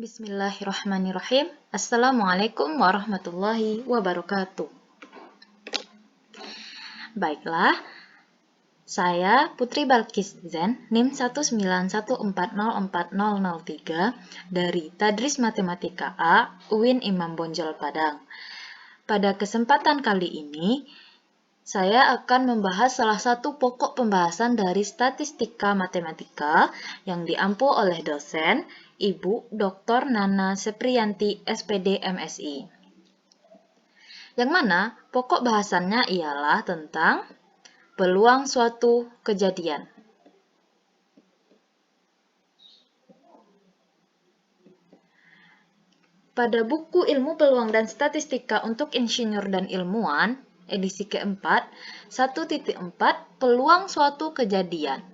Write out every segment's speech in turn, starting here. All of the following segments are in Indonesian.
Bismillahirrahmanirrahim. Assalamualaikum warahmatullahi wabarakatuh. Baiklah, saya Putri Balkis Zen, NIM 191404003 dari Tadris Matematika A, UIN Imam Bonjol Padang. Pada kesempatan kali ini, saya akan membahas salah satu pokok pembahasan dari statistika matematika yang diampu oleh dosen Ibu Dr. Nana Sepriyanti, SPD MSI. Yang mana pokok bahasannya ialah tentang peluang suatu kejadian. Pada buku Ilmu Peluang dan Statistika untuk Insinyur dan Ilmuwan, edisi keempat, 1.4 Peluang suatu kejadian.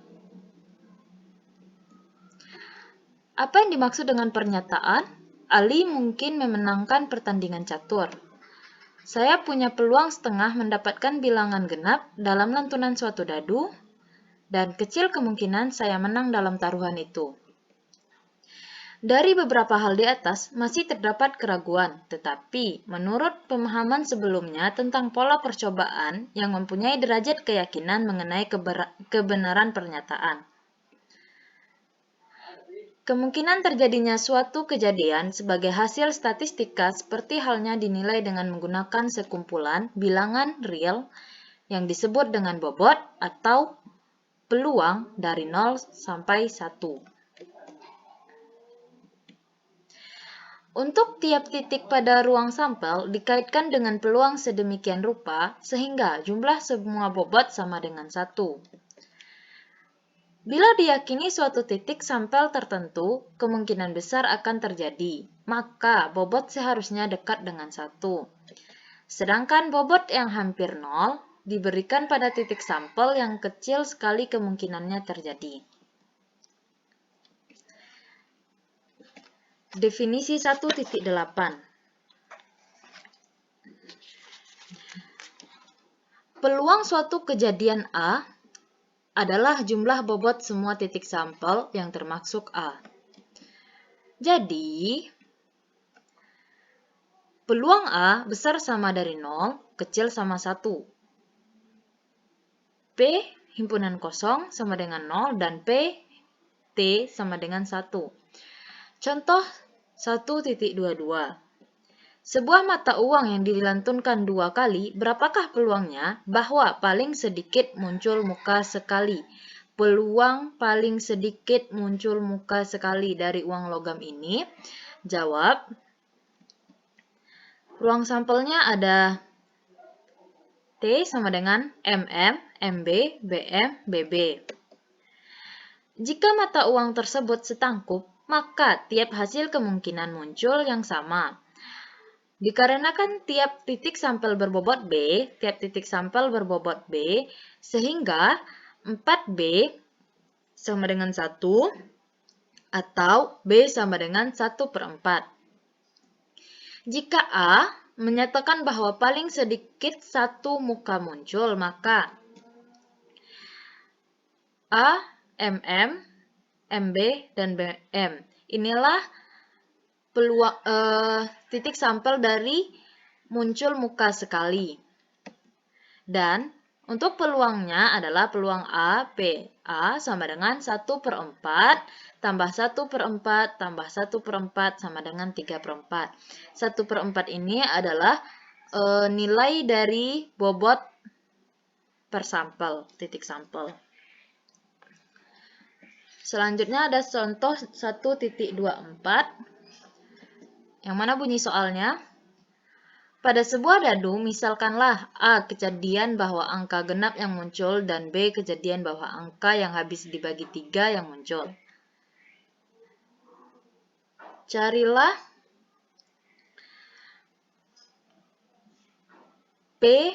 Apa yang dimaksud dengan pernyataan? Ali mungkin memenangkan pertandingan catur. Saya punya peluang setengah mendapatkan bilangan genap dalam lantunan suatu dadu, dan kecil kemungkinan saya menang dalam taruhan itu. Dari beberapa hal di atas masih terdapat keraguan, tetapi menurut pemahaman sebelumnya tentang pola percobaan yang mempunyai derajat keyakinan mengenai kebenaran pernyataan. Kemungkinan terjadinya suatu kejadian sebagai hasil statistika seperti halnya dinilai dengan menggunakan sekumpulan bilangan real yang disebut dengan bobot atau peluang dari 0 sampai 1. Untuk tiap titik pada ruang sampel dikaitkan dengan peluang sedemikian rupa sehingga jumlah semua bobot sama dengan 1. Bila diyakini suatu titik sampel tertentu kemungkinan besar akan terjadi, maka bobot seharusnya dekat dengan 1. Sedangkan bobot yang hampir 0 diberikan pada titik sampel yang kecil sekali kemungkinannya terjadi. Definisi 1.8. Peluang suatu kejadian A adalah jumlah bobot semua titik sampel yang termasuk A. Jadi, peluang A besar sama dari 0, kecil sama 1. P himpunan kosong sama dengan 0 dan P T sama dengan 1. Contoh 1.22. Sebuah mata uang yang dilantunkan 2 kali, berapakah peluangnya bahwa paling sedikit muncul muka sekali? Peluang paling sedikit muncul muka sekali dari uang logam ini? Jawab, ruang sampelnya ada T sama dengan MM, MB, BM, BB. Jika mata uang tersebut setangkup, maka tiap hasil kemungkinan muncul yang sama. Dikarenakan tiap titik sampel berbobot B, tiap titik sampel berbobot B, sehingga 4B sama dengan 1, atau B sama dengan 1/4. Jika A menyatakan bahwa paling sedikit 1 muka muncul, maka A, MM, MB, dan BM. Inilah peluang titik sampel dari muncul muka sekali. Dan untuk peluangnya adalah peluang A, P. A sama dengan 1/4 tambah 1/4 tambah 1/4 sama dengan 3/4. 1/4 ini adalah nilai dari bobot per sampel, titik sampel. Selanjutnya ada contoh 1.24. Yang mana bunyi soalnya? Pada sebuah dadu, misalkanlah A kejadian bahwa angka genap yang muncul dan B kejadian bahwa angka yang habis dibagi 3 yang muncul. Carilah P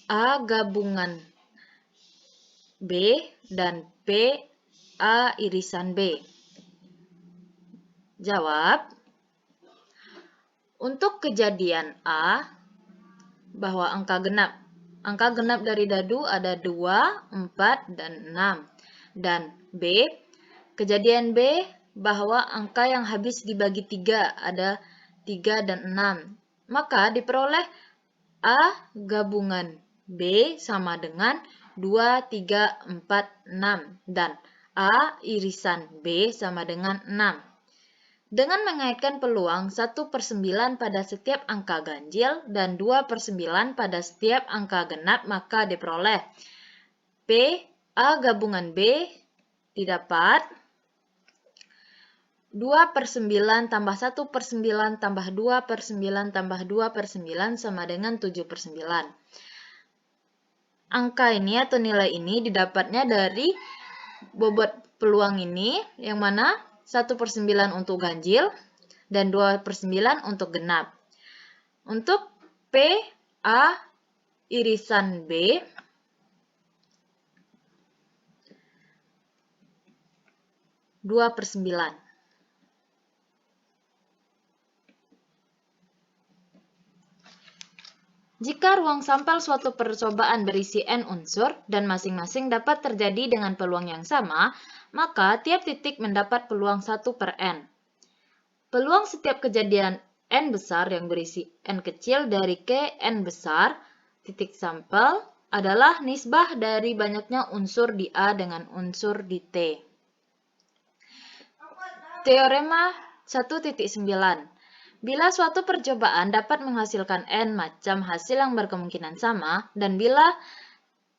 A gabungan B dan P A irisan B. Jawab, untuk kejadian A, bahwa angka genap dari dadu ada 2, 4, dan 6. Dan B, kejadian B, bahwa angka yang habis dibagi 3 ada 3 dan 6. Maka diperoleh A gabungan B sama dengan 2, 3, 4, 6 dan A irisan B sama dengan 6. Dengan mengaitkan peluang 1/9 pada setiap angka ganjil dan 2/9 pada setiap angka genap, maka diperoleh P A gabungan B didapat 2/9 tambah 1/9 tambah 2/9 tambah 2/9 sama dengan 7/9. Angka ini atau nilai ini didapatnya dari bobot peluang ini, yang mana 1/9 untuk ganjil dan 2/9 untuk genap. Untuk P A irisan B dua per 9. Jika ruang sampel suatu percobaan berisi N unsur dan masing-masing dapat terjadi dengan peluang yang sama, maka tiap titik mendapat peluang 1/N. Peluang setiap kejadian N besar yang berisi N kecil dari K N besar titik sampel adalah nisbah dari banyaknya unsur di A dengan unsur di T. Teorema 1.9. Bila suatu percobaan dapat menghasilkan N macam hasil yang berkemungkinan sama, dan bila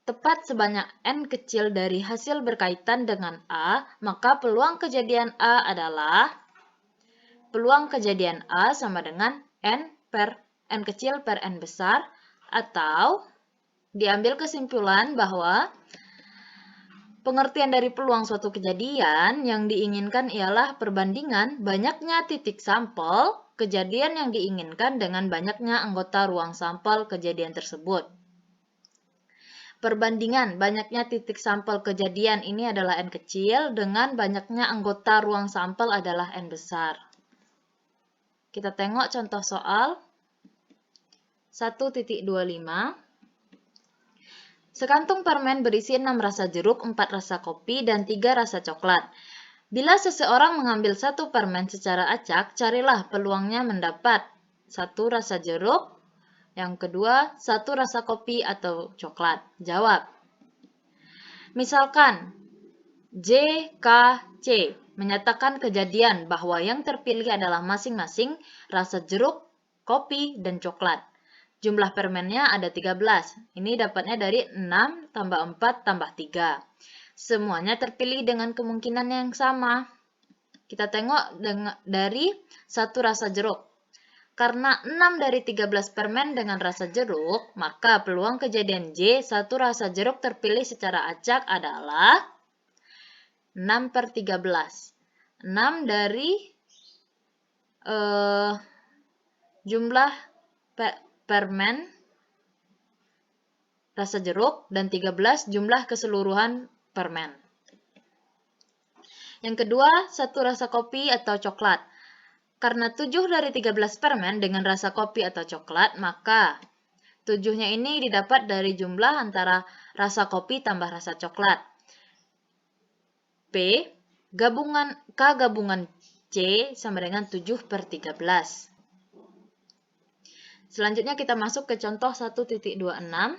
tepat sebanyak N kecil dari hasil berkaitan dengan A, maka peluang kejadian A adalah peluang kejadian A sama dengan N kecil per N besar, atau diambil kesimpulan bahwa pengertian dari peluang suatu kejadian yang diinginkan ialah perbandingan banyaknya titik sampel kejadian yang diinginkan dengan banyaknya anggota ruang sampel kejadian tersebut. Perbandingan banyaknya titik sampel kejadian ini adalah N kecil dengan banyaknya anggota ruang sampel adalah N besar. Kita tengok contoh soal 1.25. Sekantung permen berisi 6 rasa jeruk, 4 rasa kopi, dan 3 rasa coklat. Bila seseorang mengambil satu permen secara acak, carilah peluangnya mendapat 1 rasa jeruk, yang kedua 1 rasa kopi atau coklat. Jawab. Misalkan J, K, C menyatakan kejadian bahwa yang terpilih adalah masing-masing rasa jeruk, kopi, dan coklat. Jumlah permennya ada 13. Ini dapatnya dari 6 tambah 4 tambah 3. Semuanya terpilih dengan kemungkinan yang sama. Kita tengok dari 1 rasa jeruk. Karena 6 dari 13 permen dengan rasa jeruk, maka peluang kejadian J, 1 rasa jeruk terpilih secara acak adalah 6/13. 6 dari jumlah permen rasa jeruk dan 13 jumlah keseluruhan permen. Yang kedua, 1 rasa kopi atau coklat. Karena 7 dari 13 permen dengan rasa kopi atau coklat, maka 7-nya ini didapat dari jumlah antara rasa kopi tambah rasa coklat. P gabungan K gabungan C sama dengan 7/13. Selanjutnya kita masuk ke contoh 1.26.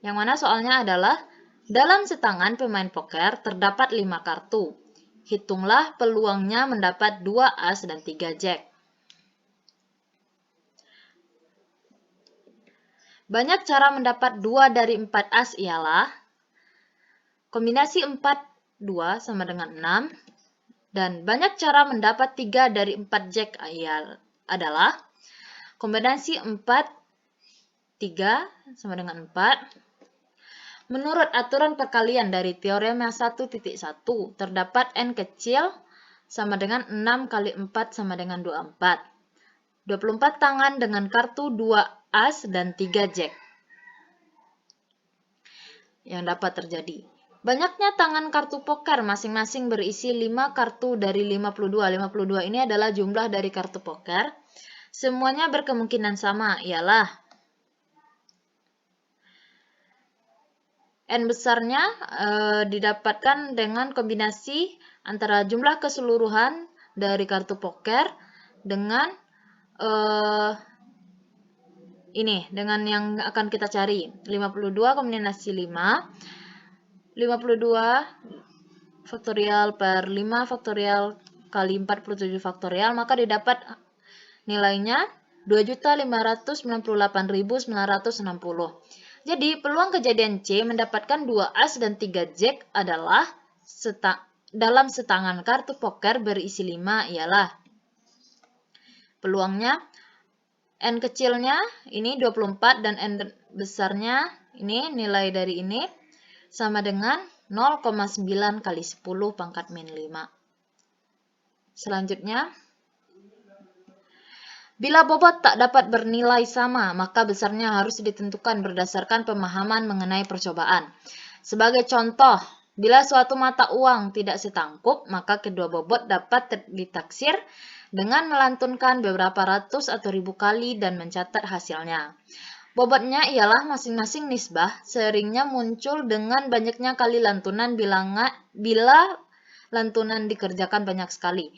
Yang mana soalnya adalah dalam setangan pemain poker terdapat 5 kartu. Hitunglah peluangnya mendapat 2 as dan 3 jack. Banyak cara mendapat 2 dari 4 as ialah kombinasi 4, 2 sama dengan 6. Dan banyak cara mendapat 3 dari 4 jack adalah kombinasi 4, 3 sama dengan 4. Menurut aturan perkalian dari teorema 1.1, terdapat N kecil sama dengan 6 kali 4 sama dengan 24. 24 tangan dengan kartu 2 as dan 3 jack yang dapat terjadi. Banyaknya tangan kartu poker masing-masing berisi 5 kartu dari 52. 52 ini adalah jumlah dari kartu poker. Semuanya berkemungkinan sama, ialah N besarnya didapatkan dengan kombinasi antara jumlah keseluruhan dari kartu poker dengan dengan yang akan kita cari. 52 kombinasi 5, 52 faktorial per 5 faktorial kali 47 faktorial, maka didapat nilainya 2.598.960. Jadi, peluang kejadian C mendapatkan 2 as dan 3 jack adalah dalam setangan kartu poker berisi 5 ialah peluangnya N kecilnya ini 24 dan N besarnya ini nilai dari ini sama dengan 0,9 kali 10 pangkat min 5. Selanjutnya, bila bobot tak dapat bernilai sama, maka besarnya harus ditentukan berdasarkan pemahaman mengenai percobaan. Sebagai contoh, bila suatu mata uang tidak setangkup, maka kedua bobot dapat ditaksir dengan melantunkan beberapa ratus atau ribu kali dan mencatat hasilnya. Bobotnya ialah masing-masing nisbah seringnya muncul dengan banyaknya kali lantunan bila lantunan dikerjakan banyak sekali.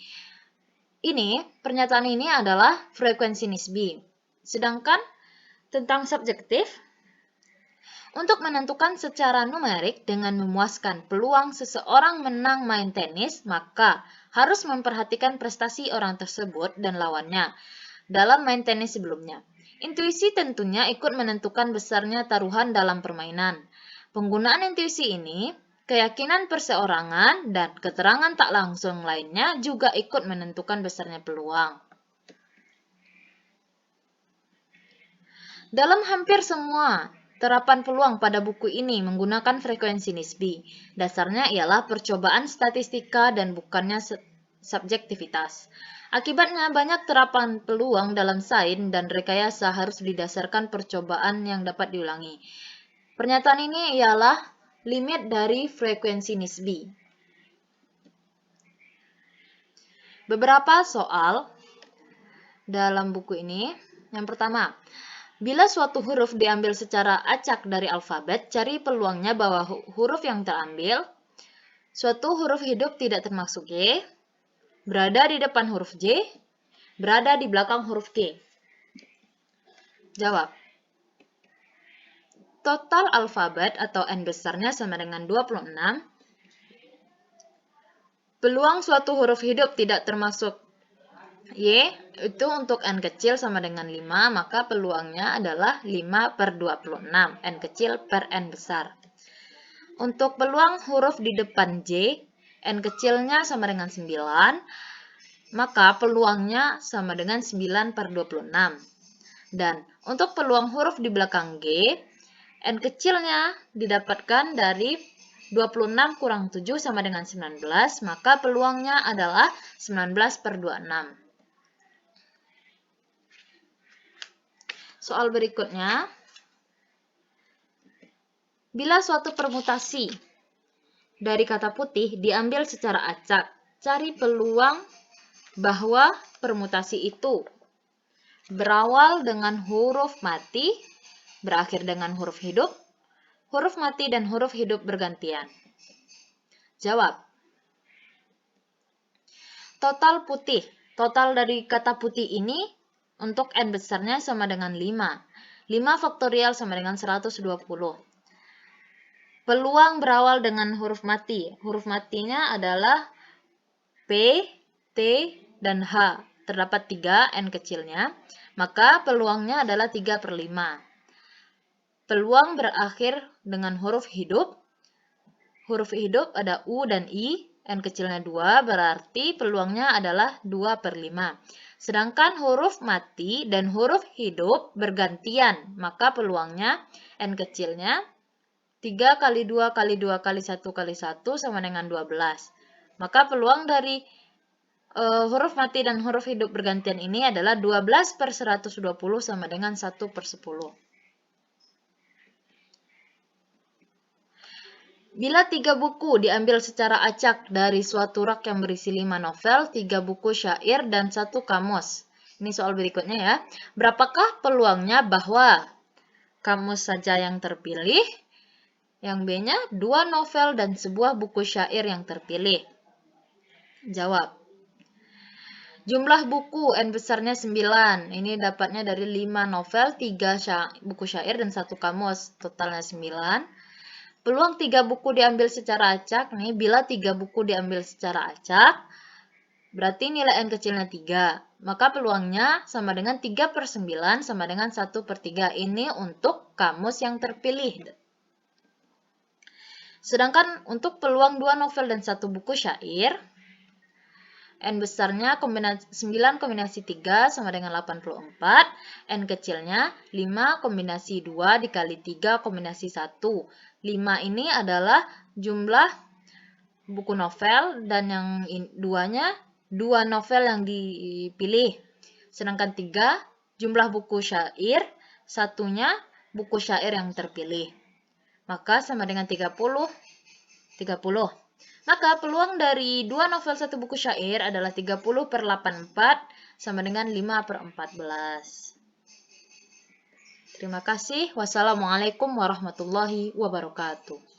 Pernyataan ini adalah frekuensi nisbi. Sedangkan tentang subjektif, untuk menentukan secara numerik dengan memuaskan peluang seseorang menang main tenis, maka harus memperhatikan prestasi orang tersebut dan lawannya dalam main tenis sebelumnya. Intuisi tentunya ikut menentukan besarnya taruhan dalam permainan. Penggunaan intuisi ini, keyakinan perseorangan, dan keterangan tak langsung lainnya juga ikut menentukan besarnya peluang. Dalam hampir semua terapan peluang pada buku ini menggunakan frekuensi nisbi. Dasarnya ialah percobaan statistika dan bukannya subjektivitas. Akibatnya banyak terapan peluang dalam sains dan rekayasa harus didasarkan percobaan yang dapat diulangi. Pernyataan ini ialah limit dari frekuensi nisbi. Beberapa soal dalam buku ini. Yang pertama, bila suatu huruf diambil secara acak dari alfabet, cari peluangnya bahwa huruf yang terambil, suatu huruf hidup tidak termasuk G, berada di depan huruf J, berada di belakang huruf G. Jawab. Total alfabet atau N besarnya sama dengan 26. Peluang suatu huruf hidup tidak termasuk Y, itu untuk N kecil sama dengan 5, maka peluangnya adalah 5/26, N kecil per N besar. Untuk peluang huruf di depan J, N kecilnya sama dengan 9, maka peluangnya sama dengan 9/26. Dan untuk peluang huruf di belakang G, N kecilnya didapatkan dari 26 kurang 7 sama dengan 19, maka peluangnya adalah 19/26. Soal berikutnya, bila suatu permutasi dari kata putih diambil secara acak, cari peluang bahwa permutasi itu berawal dengan huruf mati, berakhir dengan huruf hidup, huruf mati dan huruf hidup bergantian. Jawab. Total putih. Total dari kata putih ini untuk N besarnya sama dengan 5. 5 faktorial sama dengan 120. Peluang berawal dengan huruf mati. Huruf matinya adalah P, T, dan H. Terdapat 3 N kecilnya, maka peluangnya adalah 3/5. Peluang berakhir dengan huruf hidup. Huruf hidup ada U dan I, N kecilnya 2, berarti peluangnya adalah 2/5. Sedangkan huruf mati dan huruf hidup bergantian, maka peluangnya N kecilnya 3 kali 2 kali 2 kali 1 kali 1 sama dengan 12. Maka peluang dari huruf mati dan huruf hidup bergantian ini adalah 12/120 sama dengan 1/10. Bila 3 buku diambil secara acak dari suatu rak yang berisi 5 novel, 3 buku syair, dan 1 kamus. Ini soal berikutnya ya. Berapakah peluangnya bahwa kamus saja yang terpilih? Yang B-nya 2 novel dan sebuah buku syair yang terpilih. Jawab. Jumlah buku N besarnya 9. Ini dapatnya dari 5 novel, 3 buku syair, dan 1 kamus. Totalnya 9. Peluang 3 buku diambil secara acak. Nih, bila 3 buku diambil secara acak, berarti nilai N kecilnya 3. Maka peluangnya sama dengan 3/9 sama dengan 1/3. Ini untuk kamus yang terpilih. Sedangkan untuk peluang 2 novel dan 1 buku syair, N besarnya 9 kombinasi 3 sama dengan 84. N kecilnya 5 kombinasi 2 dikali 3 kombinasi 1. 5 ini adalah jumlah buku novel dan yang duanya 2 novel yang dipilih. Sedangkan 3 jumlah buku syair, satunya buku syair yang terpilih. Maka sama dengan 30. Maka peluang dari 2 novel 1 buku syair adalah 30/84 sama dengan 5/14. Terima kasih. Wassalamualaikum warahmatullahi wabarakatuh.